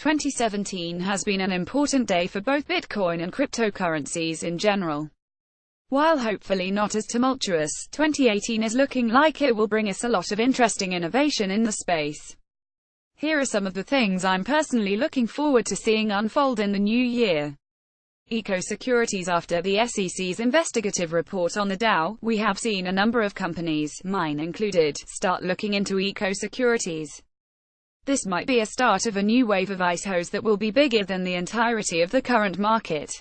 2017 has been an important day for both Bitcoin and cryptocurrencies in general. While hopefully not as tumultuous, 2018 is looking like it will bring us a lot of interesting innovation in the space. Here are some of the things I'm personally looking forward to seeing unfold in the new year. Eco-securities. After the SEC's investigative report on the Dow, we have seen a number of companies, mine included, start looking into eco-securities. This might be a start of a new wave of ICOs that will be bigger than the entirety of the current market.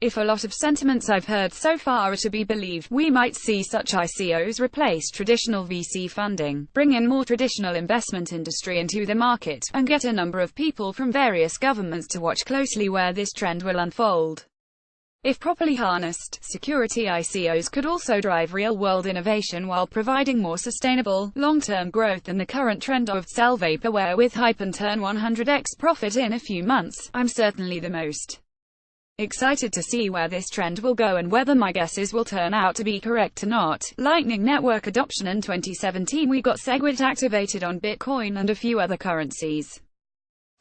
If a lot of sentiments I've heard so far are to be believed, we might see such ICOs replace traditional VC funding, bring in more traditional investment industry into the market, and get a number of people from various governments to watch closely where this trend will unfold. If properly harnessed, security ICOs could also drive real-world innovation while providing more sustainable, long-term growth than the current trend of sell vaporware with hype and turn 100x profit in a few months. I'm certainly the most excited to see where this trend will go and whether my guesses will turn out to be correct or not. Lightning Network adoption. In 2017 we got SegWit activated on Bitcoin and a few other currencies.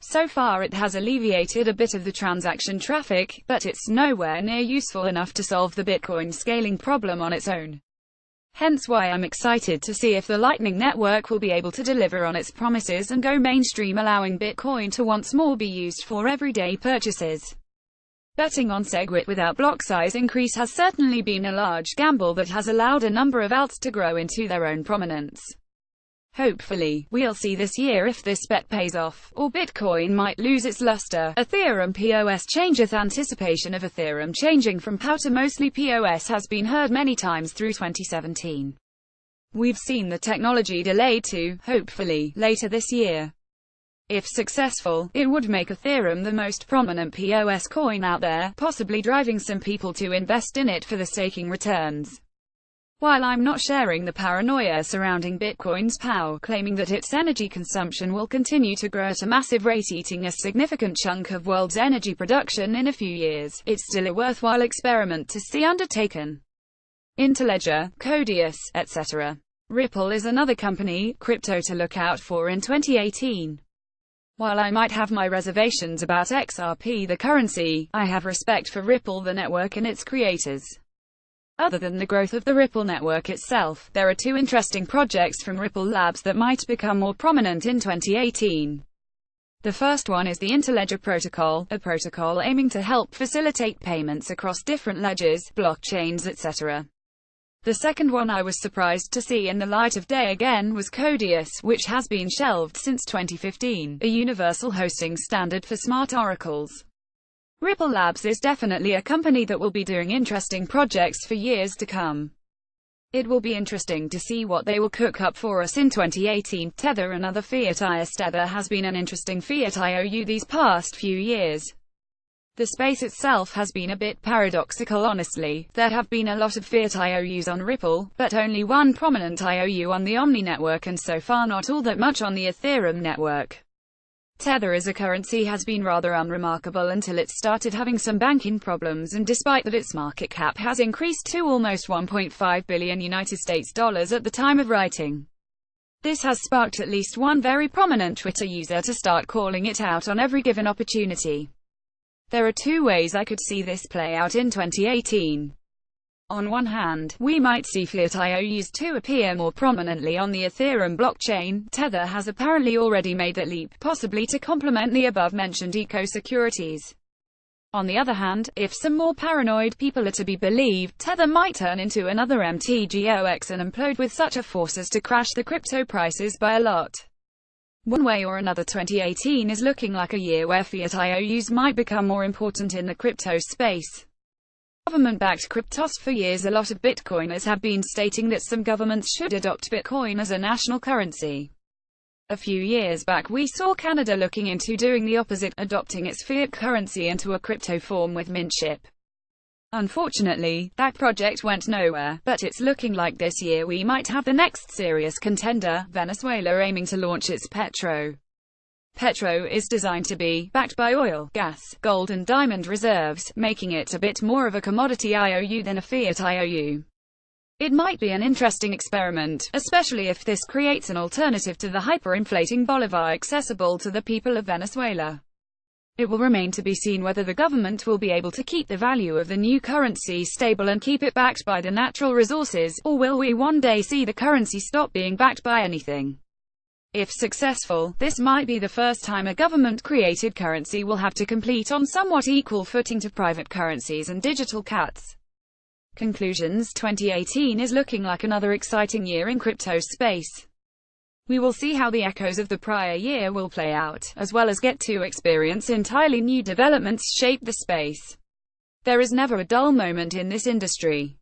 So far it has alleviated a bit of the transaction traffic, but it's nowhere near useful enough to solve the Bitcoin scaling problem on its own. Hence why I'm excited to see if the Lightning Network will be able to deliver on its promises and go mainstream, allowing Bitcoin to once more be used for everyday purchases. Betting on SegWit without block size increase has certainly been a large gamble that has allowed a number of alts to grow into their own prominence. Hopefully, we'll see this year if this bet pays off, or Bitcoin might lose its luster. Ethereum POS changeth. Anticipation of Ethereum changing from POW to mostly POS has been heard many times through 2017. We've seen the technology delayed to, hopefully, later this year. If successful, it would make Ethereum the most prominent POS coin out there, possibly driving some people to invest in it for the staking returns. While I'm not sharing the paranoia surrounding Bitcoin's POW, claiming that its energy consumption will continue to grow at a massive rate, eating a significant chunk of world's energy production in a few years, it's still a worthwhile experiment to see undertaken. Interledger, Codius, etc. Ripple is another company, crypto to look out for in 2018. While I might have my reservations about XRP the currency, I have respect for Ripple the network and its creators. Other than the growth of the Ripple network itself, there are two interesting projects from Ripple Labs that might become more prominent in 2018. The first one is the Interledger protocol, a protocol aiming to help facilitate payments across different ledgers, blockchains, etc. The second one I was surprised to see in the light of day again was Codius, which has been shelved since 2015, a universal hosting standard for smart oracles. Ripple Labs is definitely a company that will be doing interesting projects for years to come. It will be interesting to see what they will cook up for us in 2018. Tether, another fiat IS. Tether has been an interesting fiat IOU these past few years. The space itself has been a bit paradoxical honestly. There have been a lot of fiat IOUs on Ripple, but only one prominent IOU on the Omni network and so far not all that much on the Ethereum network. Tether as a currency has been rather unremarkable until it started having some banking problems, and despite that its market cap has increased to almost $1.5 billion at the time of writing. This has sparked at least one very prominent Twitter user to start calling it out on every given opportunity. There are two ways I could see this play out in 2018. On one hand, we might see fiat IOUs to appear more prominently on the Ethereum blockchain. Tether has apparently already made that leap, possibly to complement the above-mentioned eco-securities. On the other hand, if some more paranoid people are to be believed, Tether might turn into another MTGOX and implode with such a force as to crash the crypto prices by a lot. One way or another, 2018 is looking like a year where fiat IOUs might become more important in the crypto space. Government-backed cryptos. For years a lot of Bitcoiners have been stating that some governments should adopt Bitcoin as a national currency. A few years back we saw Canada looking into doing the opposite, adopting its fiat currency into a crypto form with Mintship. Unfortunately, that project went nowhere, but it's looking like this year we might have the next serious contender, Venezuela aiming to launch its Petro. Petro is designed to be backed by oil, gas, gold and diamond reserves, making it a bit more of a commodity IOU than a fiat IOU. It might be an interesting experiment, especially if this creates an alternative to the hyperinflating bolivar accessible to the people of Venezuela. It will remain to be seen whether the government will be able to keep the value of the new currency stable and keep it backed by the natural resources, or will we one day see the currency stop being backed by anything? If successful, this might be the first time a government-created currency will have to compete on somewhat equal footing to private currencies and digital cats. Conclusions: 2018 is looking like another exciting year in crypto space. We will see how the echoes of the prior year will play out, as well as get to experience entirely new developments shape the space. There is never a dull moment in this industry.